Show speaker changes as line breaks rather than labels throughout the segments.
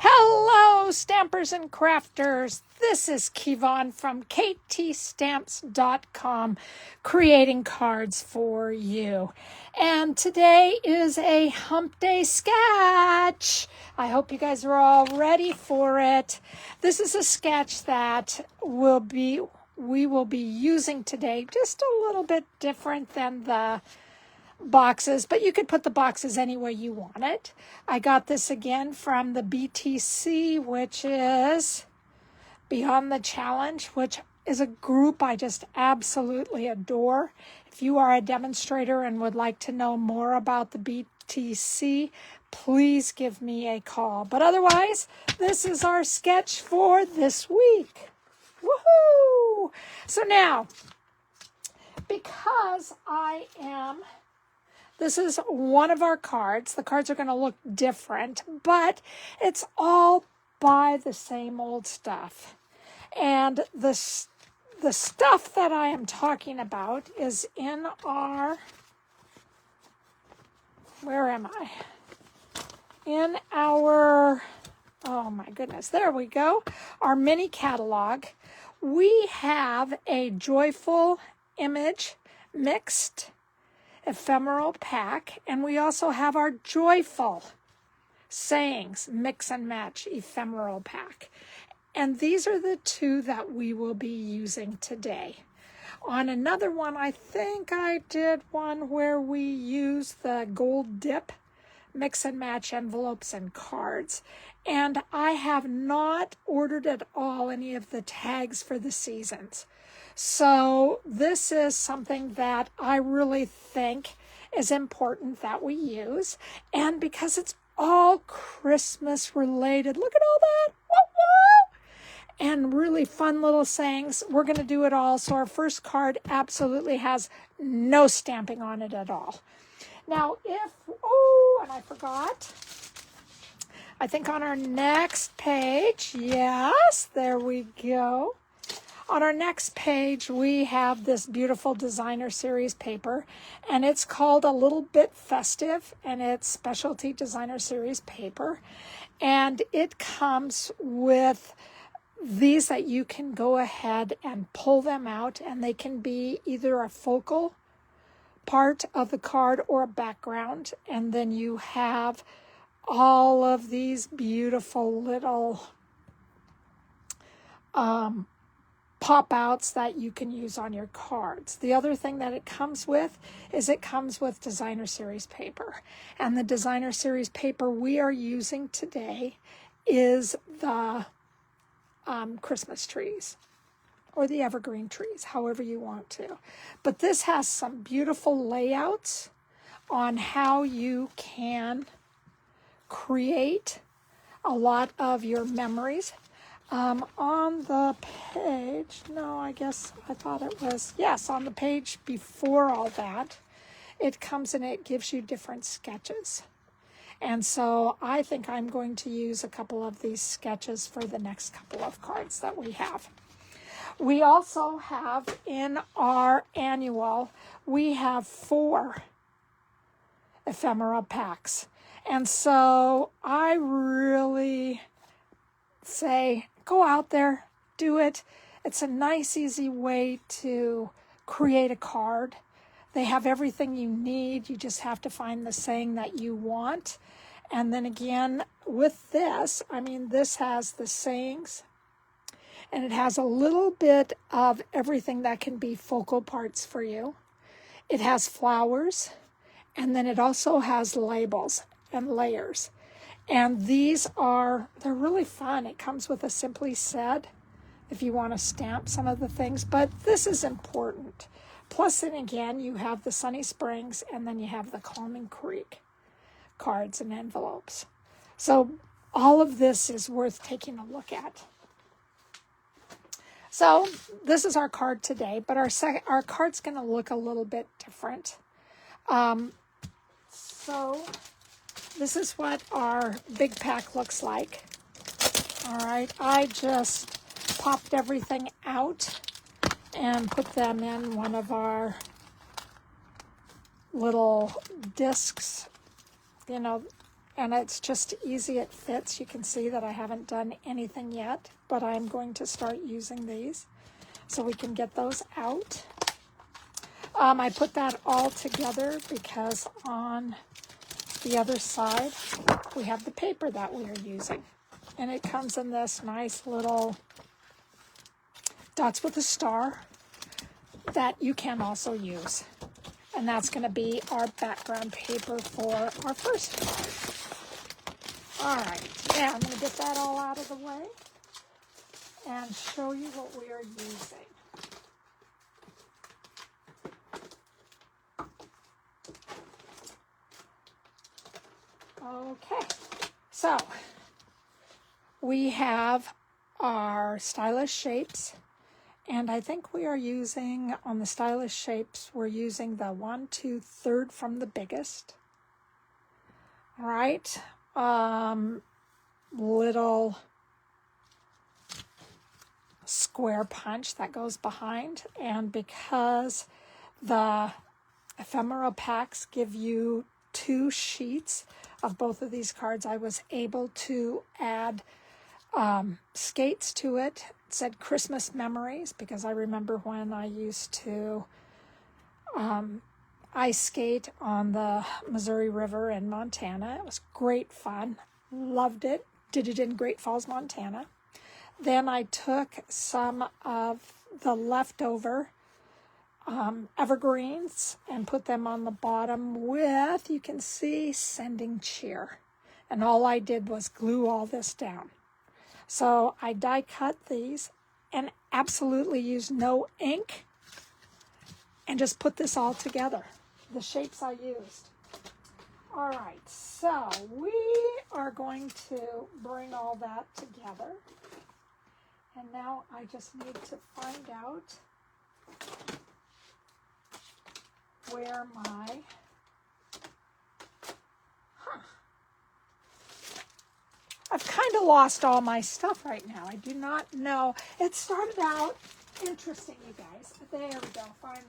Hello, stampers and crafters. This is Kevon from ktstamps.com, creating cards for you. And today is a Hump Day sketch. I hope you guys are all ready for it. This is a sketch that we will be using today, just a little bit different than the boxes, but you could put the boxes any way you want it. I got this again from the BTC, which is Beyond the Challenge, which is a group I just absolutely adore. If you are a demonstrator and would like to know more about the BTC, please give me a call. But otherwise, this is our sketch for this week. Woohoo! So now, because this is one of our cards. The cards are going to look different, but it's all by the same old stuff. And the stuff that I am talking about is in our, where am I? In our, oh my goodness, there we go. Our mini catalog. We have a Joyful Image mixed ephemeral pack, and we also have our Joyful Sayings Mix and Match ephemeral pack. And these are the two that we will be using today. On another one, I think I did one where we used the Gold Dip Mix and Match envelopes and cards. And I have not ordered at all any of the tags for the seasons. So this is something that I really think is important that we use. And because it's all Christmas related, look at all that. And really fun little sayings. We're going to do it all. So our first card absolutely has no stamping on it at all. Now and I forgot. I think on our next page, yes, there we go. On our next page, we have this beautiful designer series paper, and it's called A Little Bit Festive, and it's Specialty designer series paper. And it comes with these that you can go ahead and pull them out, and they can be either a focal part of the card or a background. And then you have all of these beautiful little pop-outs that you can use on your cards. The other thing that it comes with is it comes with designer series paper. And the designer series paper we are using today is the Christmas trees or the evergreen trees, however you want to. But this has some beautiful layouts on how you can create a lot of your memories. On the page, no, I guess I thought it was, yes, on the page before all that, it comes and it gives you different sketches. And so I think I'm going to use a couple of these sketches for the next couple of cards that we have. We also have in our annual, we have 4 ephemera packs. And so I really say, go out there, do it. It's a nice, easy way to create a card. They have everything you need. You just have to find the saying that you want. And then again, with this, this has the sayings, and it has a little bit of everything that can be focal parts for you. It has flowers, and then it also has labels and layers. And they're really fun. It comes with a Simply Said, if you want to stamp some of the things, but this is important. Plus, then again, you have the Sunny Springs, and then you have the Calming Creek cards and envelopes. So all of this is worth taking a look at. So this is our card today, but our card's going to look a little bit different. So this is what our big pack looks like. All right, I just popped everything out and put them in one of our little discs, and it's just easy. It fits. You can see that I haven't done anything yet, but I'm going to start using these so we can get those out. I put that all together because on the other side we have the paper that we are using, and it comes in this nice little dots with a star that you can also use. And that's going to be our background paper for our first card. All right, now I'm going to get that all out of the way and show you what we are using. Okay, so we have our stylish shapes, and I think we are using, on the stylish shapes, we're using the 1, 2, 3rd from the biggest. All right, little square punch that goes behind, and because the ephemera packs give you 2 sheets of both of these cards, I was able to add skates to it. It said Christmas memories, because I remember when I used to ice skate on the Missouri River in Montana. It was great fun. Loved it. Did it in Great Falls, Montana. Then I took some of the leftover evergreens and put them on the bottom with, you can see, sending cheer. And all I did was glue all this down. So I die cut these and absolutely used no ink and just put this all together, the shapes I used. All right, so we are going to bring all that together. And now I just need to find out where my, I've kind of lost all my stuff right now. I do not know. It started out interesting, you guys. There we go, finally.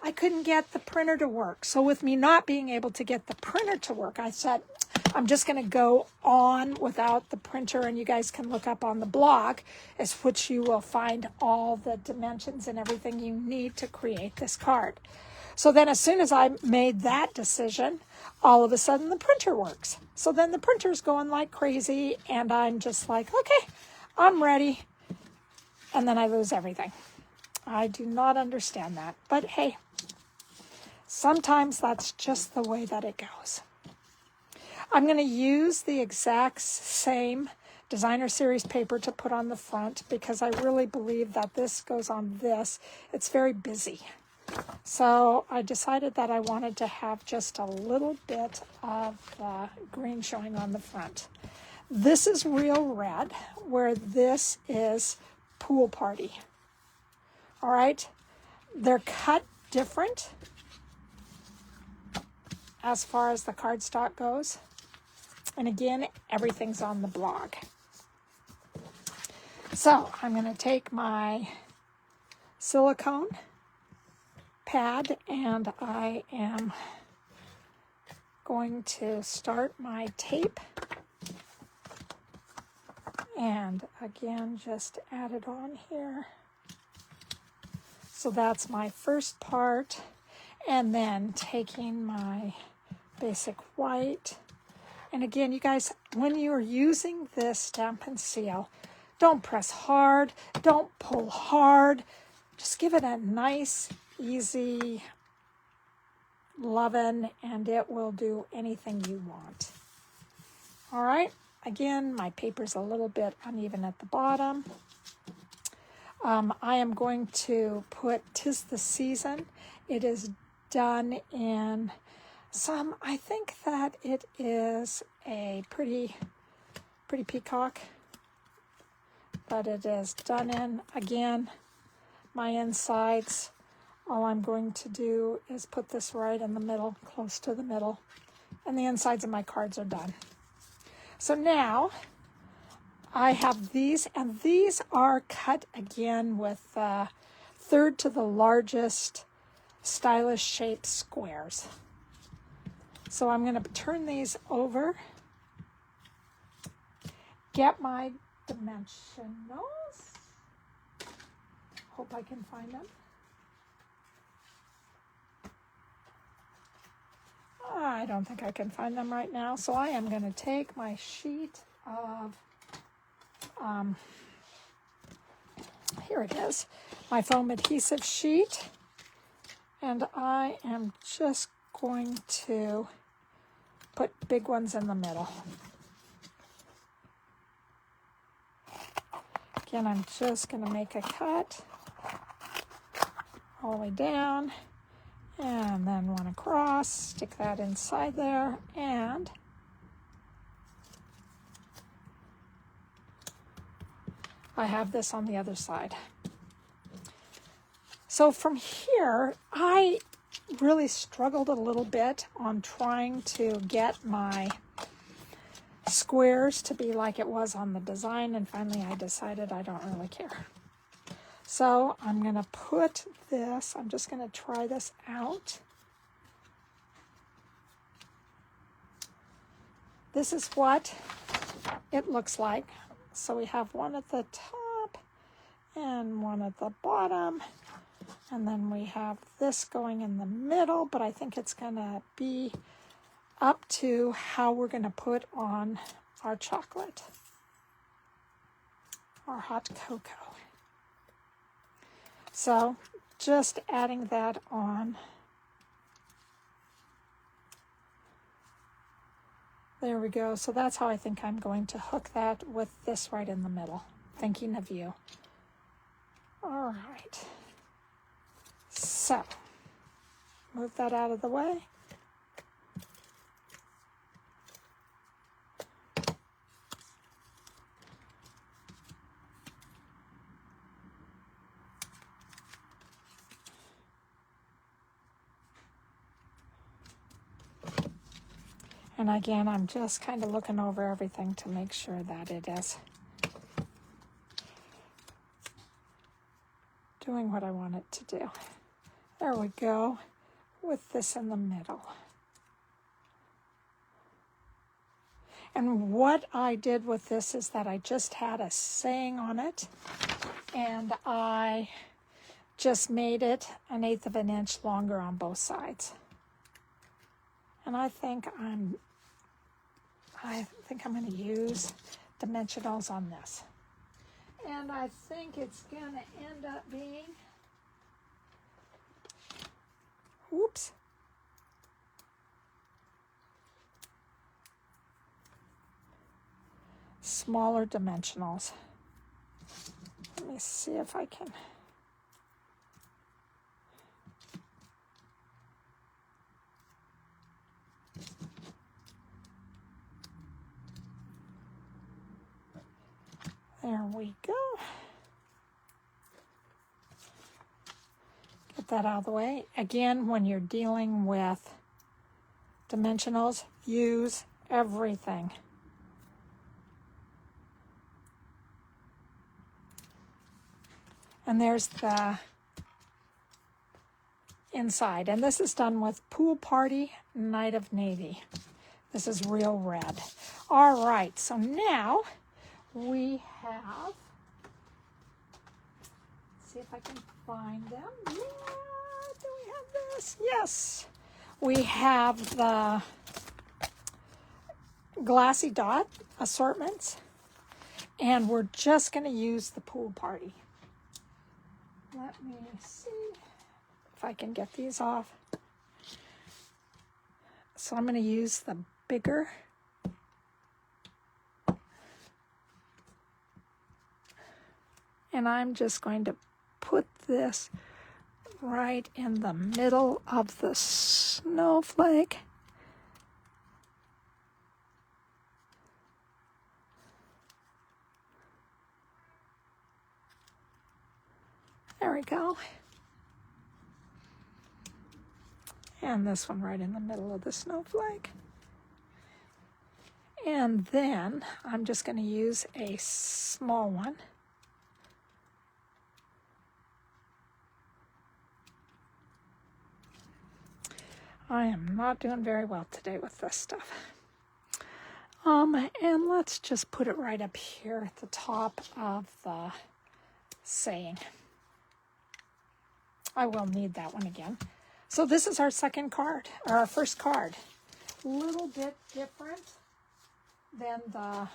I couldn't get the printer to work. So with me not being able to get the printer to work, I said, I'm just going to go on without the printer, and you guys can look up on the blog, as which you will find all the dimensions and everything you need to create this card. So then as soon as I made that decision, all of a sudden the printer works. So then the printer's going like crazy, and I'm just like, okay, I'm ready. And then I lose everything. I do not understand that. But hey, sometimes that's just the way that it goes. I'm going to use the exact same designer series paper to put on the front because I really believe that this goes on this. It's very busy. So I decided that I wanted to have just a little bit of green showing on the front. This is real red, where this is pool party. All right, they're cut different as far as the cardstock goes. And again, everything's on the blog. So I'm going to take my silicone pad, and I am going to start my tape. And again, just add it on here. So that's my first part. And then taking my basic white. And again, you guys, when you are using this Stampin' Seal, don't press hard, don't pull hard. Just give it a nice, easy lovin', and it will do anything you want. All right, again, my paper's a little bit uneven at the bottom. I am going to put 'Tis the Season. It is done in some, I think that it is a pretty peacock, but it is done in, again, my insides. All I'm going to do is put this right in the middle, close to the middle, and the insides of my cards are done. So now I have these, and these are cut again with 3rd to the largest stylish shaped squares. So I'm going to turn these over get my dimensionals. Hope I can find them. I don't think I can find them right now, so I am going to take my sheet of, here it is, my foam adhesive sheet, and I am just going to put big ones in the middle. Again, I'm just going to make a cut all the way down, and then one across, stick that inside there, and I have this on the other side. So from here, I really struggled a little bit on trying to get my squares to be like it was on the design, and finally I decided I don't really care. So I'm going to put this, I'm just going to try this out. This is what it looks like. So we have one at the top and one at the bottom. And then we have this going in the middle, but I think it's going to be up to how we're going to put on our chocolate, our hot cocoa. So just adding that on. There we go. So that's how I think I'm going to hook that, with this right in the middle. Thinking of you. All right. So move that out of the way. And again, I'm just kind of looking over everything to make sure that it is doing what I want it to do. There we go, with this in the middle. And what I did with this is that I just had a saying on it, and I just made it 1/8 of an inch longer on both sides. And I think I'm going to use dimensionals on this. And I think it's going to end up being, whoops, smaller dimensionals. Let me see if I can. There we go. Get that out of the way. Again, when you're dealing with dimensionals, use everything. And there's the inside. And this is done with Pool Party Night of Navy. This is real red. All right, so now we have, let's see if I can find them. Yeah, do we have this? Yes. We have the Glossy Dot Assortments, and we're just going to use the Pool Party. Let me see if I can get these off. So I'm going to use the bigger. And I'm just going to put this right in the middle of the snowflake. There we go. And this one right in the middle of the snowflake. And then I'm just going to use a small one. I am not doing very well today with this stuff. And let's just put it right up here at the top of the saying. I will need that one again. So this is our second card, or our first card. A little bit different than the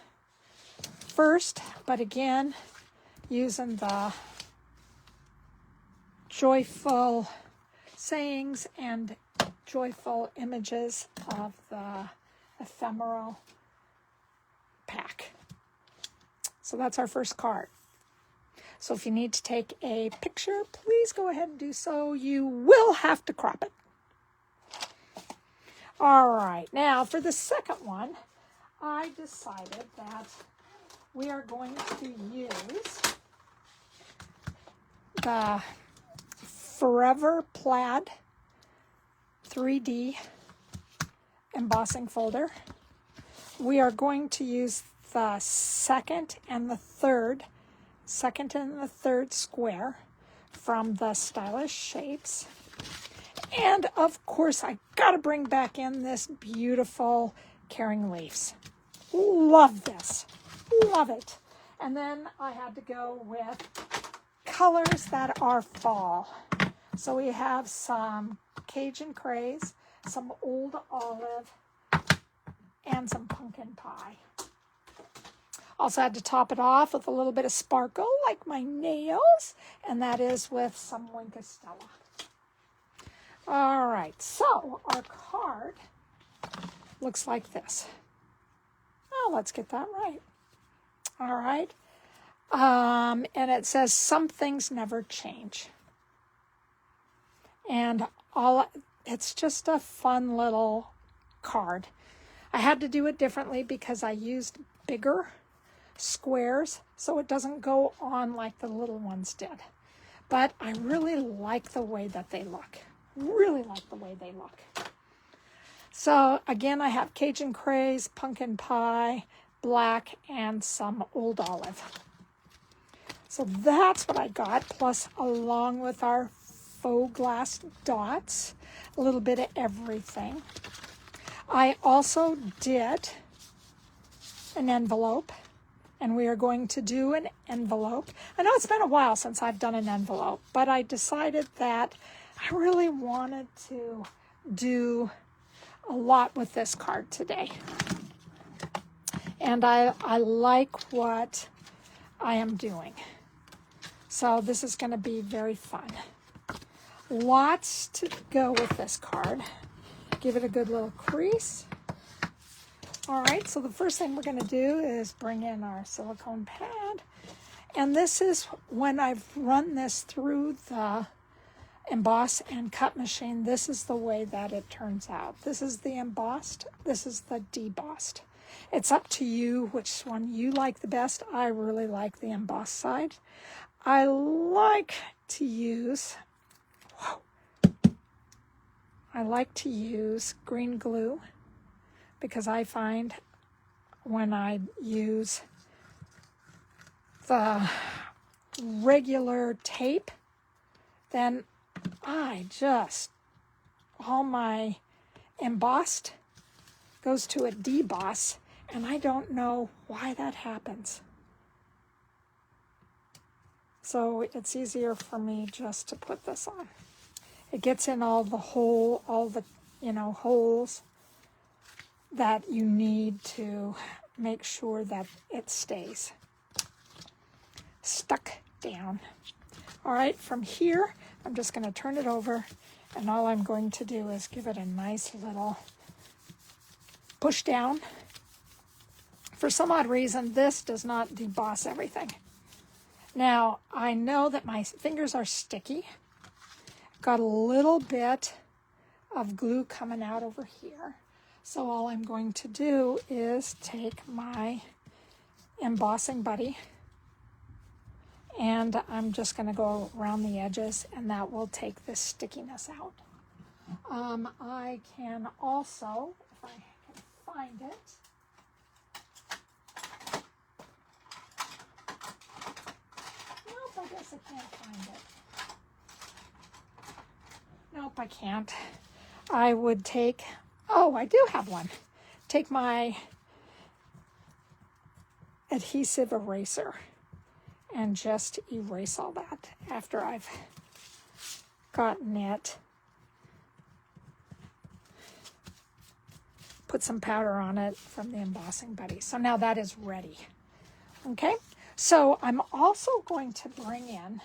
first, but again, using the joyful sayings and joyful images of the ephemeral pack. So that's our first card. So if you need to take a picture, please go ahead and do so. You will have to crop it. All right, now for the second one, I decided that we are going to use the Forever Plaid 3D embossing folder. We are going to use the second and the third square from the Stylish Shapes. And of course, I gotta bring back in this beautiful Caring Leaves. Love this, love it. And then I had to go with colors that are fall. So we have some Cajun Craze, some Old Olive, and some Pumpkin Pie. Also had to top it off with a little bit of sparkle, like my nails, and that is with some Winka Stella. All right, so our card looks like this. Oh, let's get that right. All right. And it says, some things never change. And it's just a fun little card. I had to do it differently because I used bigger squares so it doesn't go on like the little ones did. But I really like the way that they look. Really like the way they look. So again, I have Cajun Craze, Pumpkin Pie, Black, and some Old Olive. So that's what I got, plus along with our faux glass dots, a little bit of everything. I also did an envelope, and we are going to do an envelope. I know it's been a while since I've done an envelope, but I decided that I really wanted to do a lot with this card today. And I like what I am doing. So this is going to be very fun. Lots to go with this card. Give it a good little crease. All right, so the first thing we're going to do is bring in our silicone pad. And this is when I've run this through the emboss and cut machine, this is the way that it turns out. This is the embossed, this is the debossed. It's up to you which one you like the best. I really like the embossed side. I like to use green glue because I find when I use the regular tape, then all my embossed goes to a deboss, and I don't know why that happens. So it's easier for me just to put this on. It gets in all the holes that you need to make sure that it stays stuck down. All right, from here, I'm just going to turn it over, and all I'm going to do is give it a nice little push down. For some odd reason, this does not deboss everything. Now, I know that my fingers are sticky. Got a little bit of glue coming out over here. So all I'm going to do is take my embossing buddy, and I'm just going to go around the edges, and that will take this stickiness out. I can also, if I can find it, nope, I guess I can't find it. Nope, I can't. I would take, oh, I do have one. Take my adhesive eraser and just erase all that after I've gotten it. Put some powder on it from the Embossing Buddy. So now that is ready. Okay, so I'm also going to bring in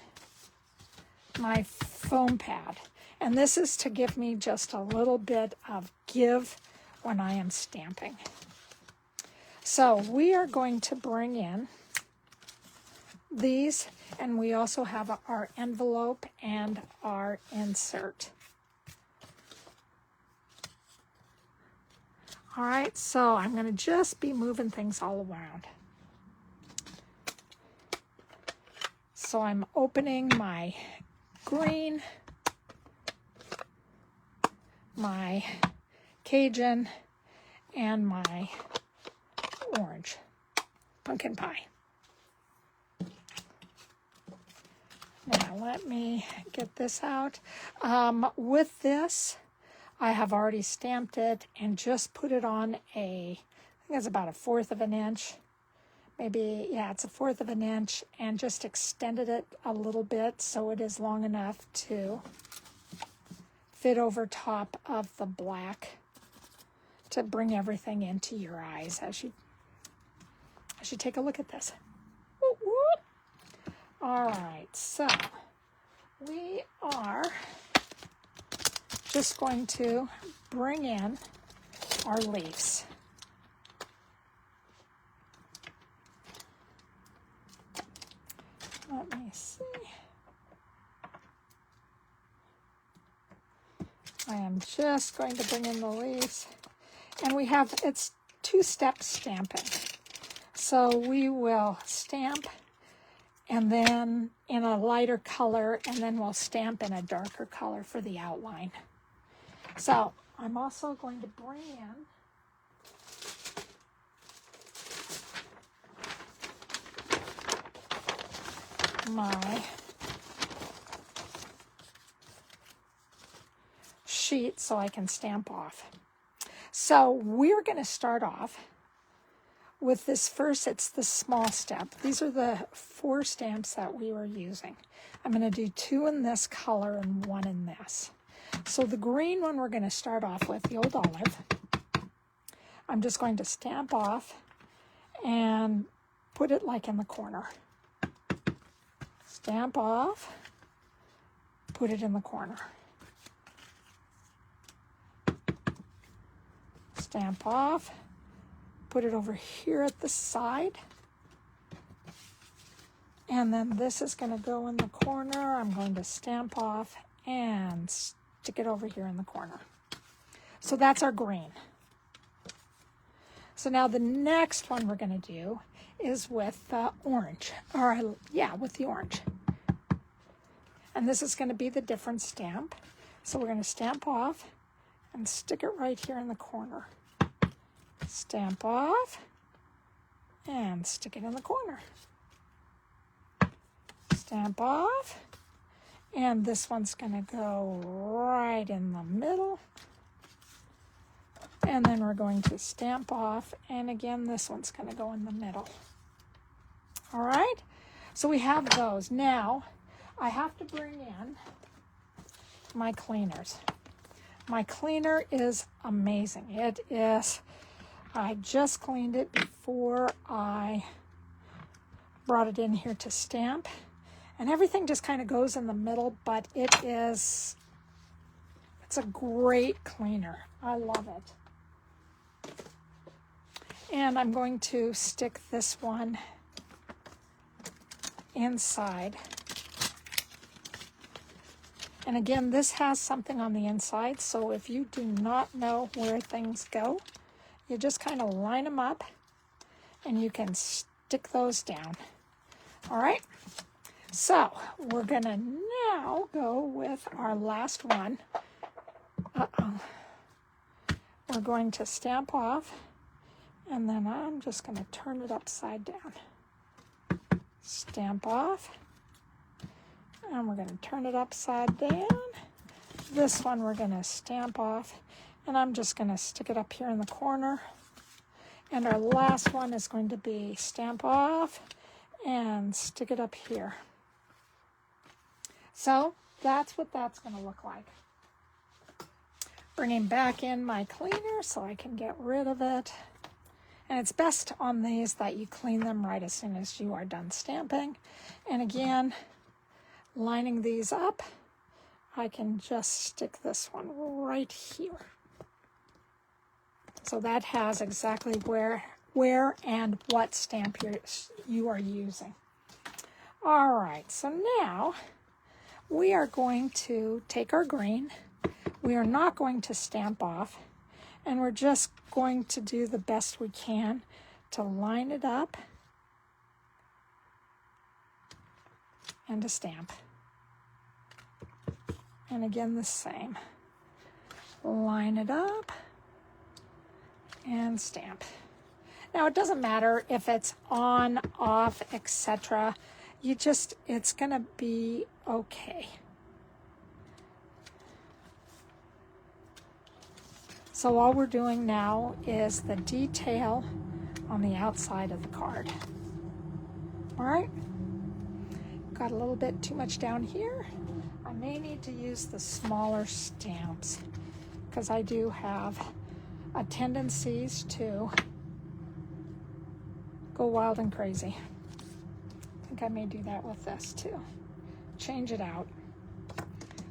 my foam pad. And this is to give me just a little bit of give when I am stamping. So we are going to bring in these, and we also have our envelope and our insert. All right, so I'm going to just be moving things all around. So I'm opening my green, my Cajun, and my orange pumpkin pie. Now let me get this out. With this, I have already stamped it and just put it on I think it's about 1/4 of an inch. Maybe, yeah, it's 1/4 of an inch, and just extended it a little bit so it is long enough to fit over top of the black to bring everything into your eyes as you take a look at this. Whoop, whoop. All right, so we are just going to bring in our leaves. Let me see. I am just going to bring in the leaves. And we have, it's 2-step stamping. So we will stamp and then in a lighter color, and then we'll stamp in a darker color for the outline. So I'm also going to bring in my sheet so I can stamp off. So we're going to start off with this first. It's the small step. These are the 4 stamps that we were using. I'm going to do 2 in this color and 1 in this. So the green one we're going to start off with, the Old Olive. I'm just going to stamp off and put it like in the corner. Stamp off, put it in the corner. Stamp off, put it over here at the side. And then this is going to go in the corner. I'm going to stamp off and stick it over here in the corner. So that's our green. So now the next one we're going to do is with orange, or yeah, with the orange. And this is going to be the different stamp. So we're going to stamp off and stick it right here in the corner. Stamp off and stick it in the corner. Stamp off, and this one's going to go right in the middle. And then we're going to stamp off, and again, this one's going to go in the middle. All right, so we have those. Now, I have to bring in my cleaners. My cleaner is amazing. It is, I just cleaned it before I brought it in here to stamp. And everything just kind of goes in the middle, but it's a great cleaner. I love it. And I'm going to stick this one inside. And again, this has something on the inside, so if you do not know where things go, you just kind of line them up and you can stick those down. All right, so we're gonna now go with our last one. We're going to stamp off, and then I'm just gonna turn it upside down. Stamp off, and we're gonna turn it upside down. This one we're gonna stamp off, and I'm just gonna stick it up here in the corner. And our last one is going to be stamp off and stick it up here. So that's what that's going to look like. Bringing back in my cleaner so I can get rid of it. And it's best on these that you clean them right as soon as you are done stamping. And again, lining these up, I can just stick this one right here. So that has exactly where and what stamp you are using. All right, so now we are going to take our green. We are not going to stamp off, and we're just going to do the best we can to line it up and to stamp. And again, the same. Line it up and stamp. Now, it doesn't matter if it's on, off, etc. It's gonna be okay. So all we're doing now is the detail on the outside of the card. All right, got a little bit too much down here. I may need to use the smaller stamps because I do have a tendencies to go wild and crazy. I think I may do that with this too. Change it out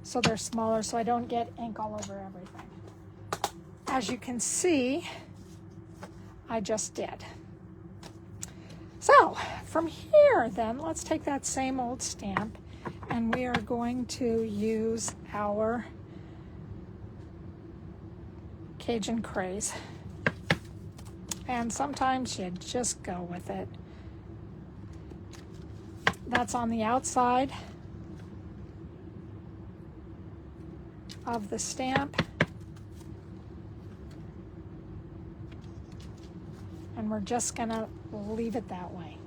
so they're smaller so I don't get ink all over everything. As you can see, I just did. So from here then, let's take that same old stamp and we are going to use our Cajun Craze. And sometimes you just go with it. That's on the outside of the stamp. And we're just gonna leave it that way.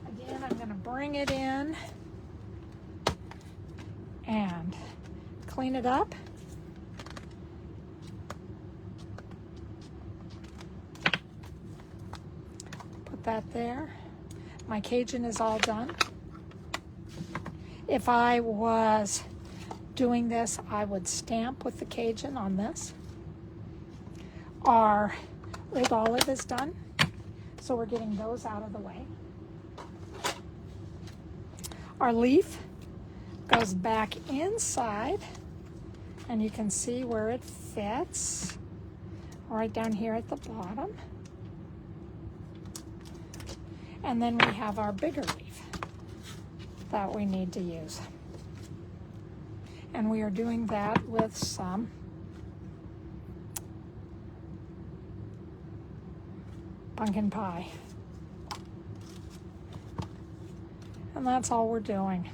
Again, I'm gonna bring it in and clean it up. Put that there. My Cajun is all done. If I was doing this, I would stamp with the Cajun on this. Our Old Olive is done, so we're getting those out of the way. Our leaf goes back inside, and you can see where it fits, right down here at the bottom. And then we have our bigger leaf that we need to use. And we are doing that with some pumpkin pie. And that's all we're doing.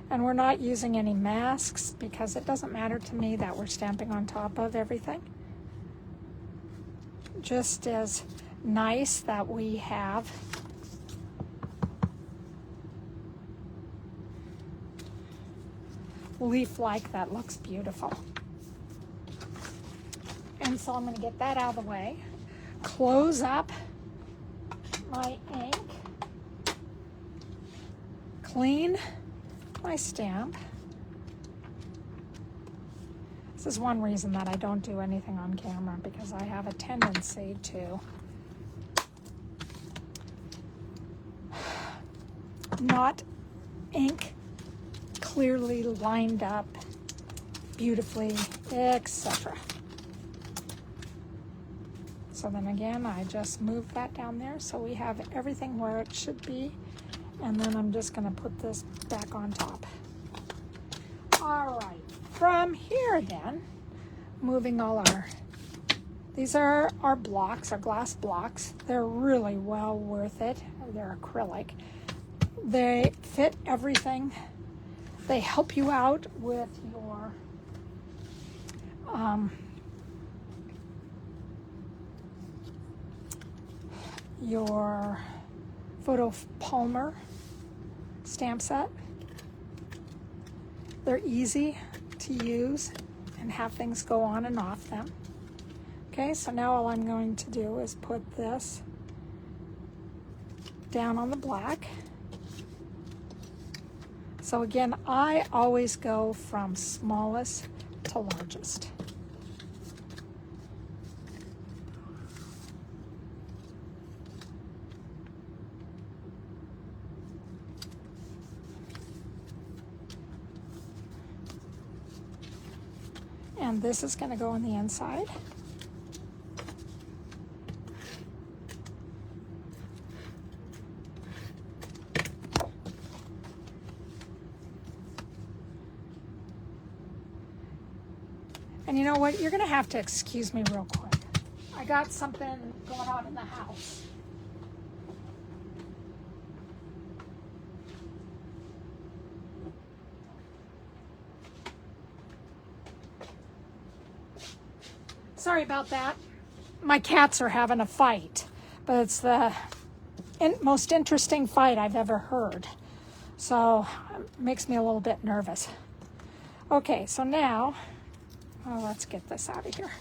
And we're not using any masks because it doesn't matter to me that we're stamping on top of everything. Just as nice that we have leaf-like that looks beautiful. And so I'm going to get that out of the way. Close up my ink, clean my stamp. This is one reason that I don't do anything on camera, because I have a tendency to not ink clearly lined up beautifully, etc. So then again, I just move that down there so we have everything where it should be. And then I'm just going to put this back on top. All right, from here then, moving all these are our blocks, our glass blocks. They're really well worth it. They're acrylic. They fit everything. They help you out with your photo Palmer stamp set. They're easy to use and have things go on and off them. Okay, so now all I'm going to do is put this down on the black. So again, I always go from smallest to largest. And this is going to go on the inside. And you know what? You're going to have to excuse me real quick. I got something going on in the house. Sorry about that. My cats are having a fight, but it's the most interesting fight I've ever heard. So it makes me a little bit nervous. Okay, so now, let's get this out of here.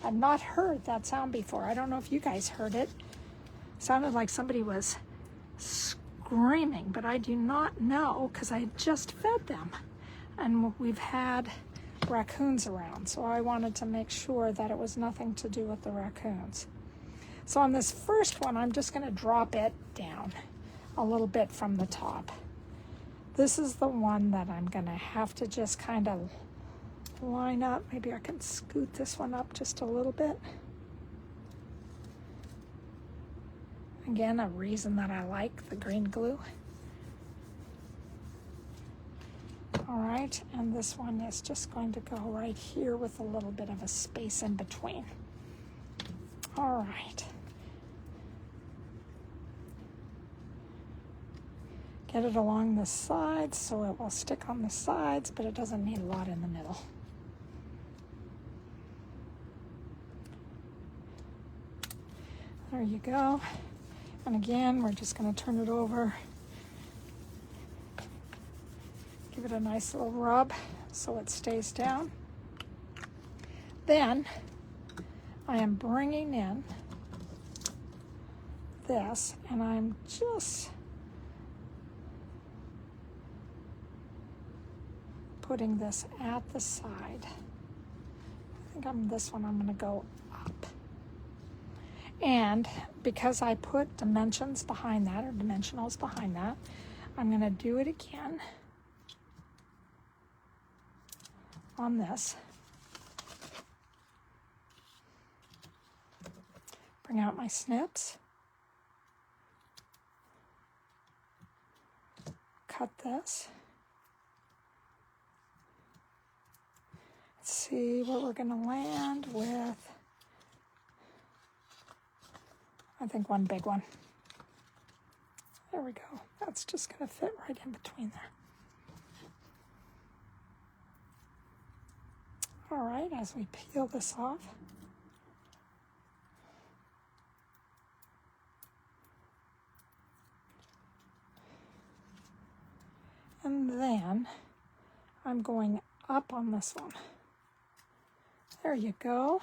I've not heard that sound before. I don't know if you guys heard it. It sounded like somebody was screaming, but I do not know because I just fed them. And we've had raccoons around, so I wanted to make sure that it was nothing to do with the raccoons. So on this first one, I'm just going to drop it down a little bit from the top. This is the one that I'm going to have to just kind of line up. Maybe I can scoot this one up just a little bit. Again, a reason that I like the green glue. All right, and this one is just going to go right here with a little bit of a space in between. All right. Get it along the sides so it will stick on the sides, but it doesn't need a lot in the middle. There you go. And again, we're just going to turn it over. Give it a nice little rub so it stays down. Then I am bringing in this, and I'm just putting this at the side. I think on this one I'm going to go up. And because I put dimensions behind that, or dimensionals behind that, I'm going to do it again on this. Bring out my snips. Cut this. Let's see what we're going to land with. I think one big one. There we go. That's just going to fit right in between there. All right, as we peel this off. And then I'm going up on this one. There you go.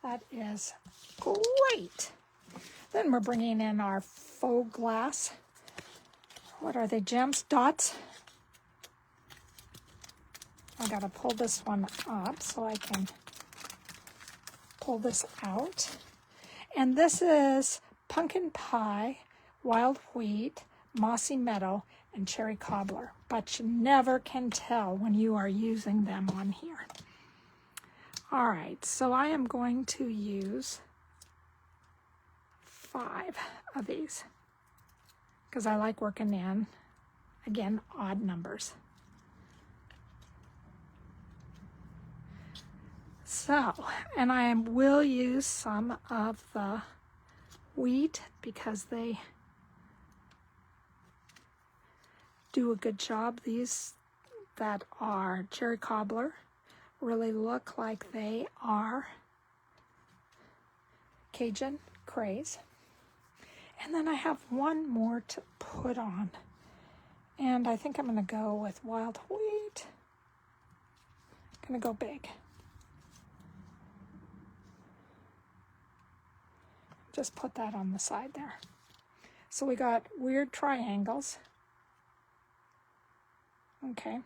That is great. Then we're bringing in our faux glass. What are they, gems? Dots? I gotta pull this one up so I can pull this out. And this is pumpkin pie, wild wheat, mossy meadow, and cherry cobbler. But you never can tell when you are using them on here. All right, so I am going to use 5 of these because I like working in, again, odd numbers. So, and I will use some of the wheat because they do a good job. These that are cherry cobbler really look like they are Cajun Craze. And then I have one more to put on. And I think I'm going to go with wild wheat. Gonna go big. Just put that on the side there. So we got weird triangles. Okay,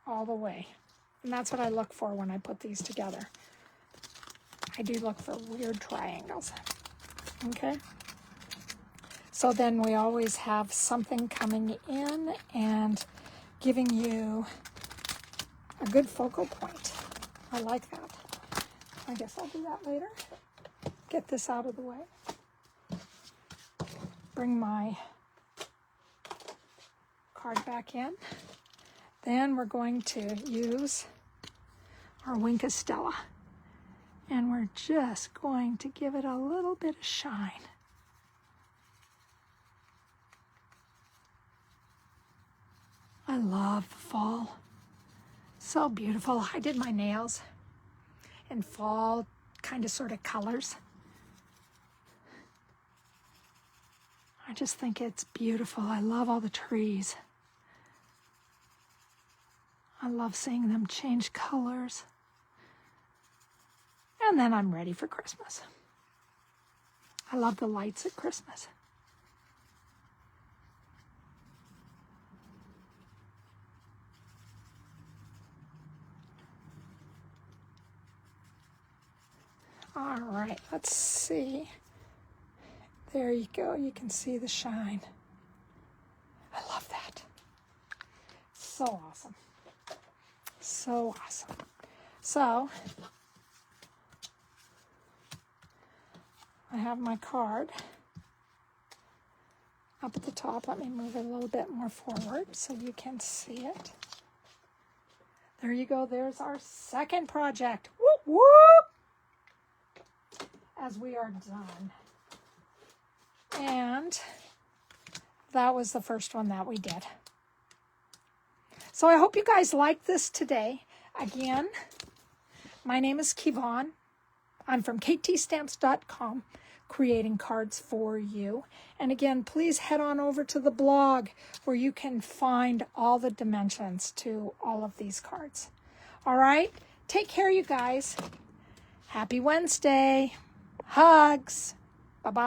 all the way. And that's what I look for when I put these together. I do look for weird triangles. Okay. So then we always have something coming in and giving you a good focal point. I like that. I guess I'll do that later. Get this out of the way. Bring my card back in. Then we're going to use our wink of Stella. And we're just going to give it a little bit of shine. I love the fall. So beautiful. I did my nails in fall kind of sort of colors. I just think it's beautiful. I love all the trees. I love seeing them change colors. And then I'm ready for Christmas. I love the lights at Christmas. All right, let's see. There you go. You can see the shine. I love that. So awesome. So awesome. So I have my card up at the top. Let me move it a little bit more forward so you can see it. There you go. There's our second project. Whoop, whoop! As we are done. And that was the first one that we did. So I hope you guys liked this today. Again, my name is Kevon. I'm from ktstamps.com, creating cards for you. And again, please head on over to the blog where you can find all the dimensions to all of these cards. All right, take care, you guys. Happy Wednesday. Hugs. Bye-bye.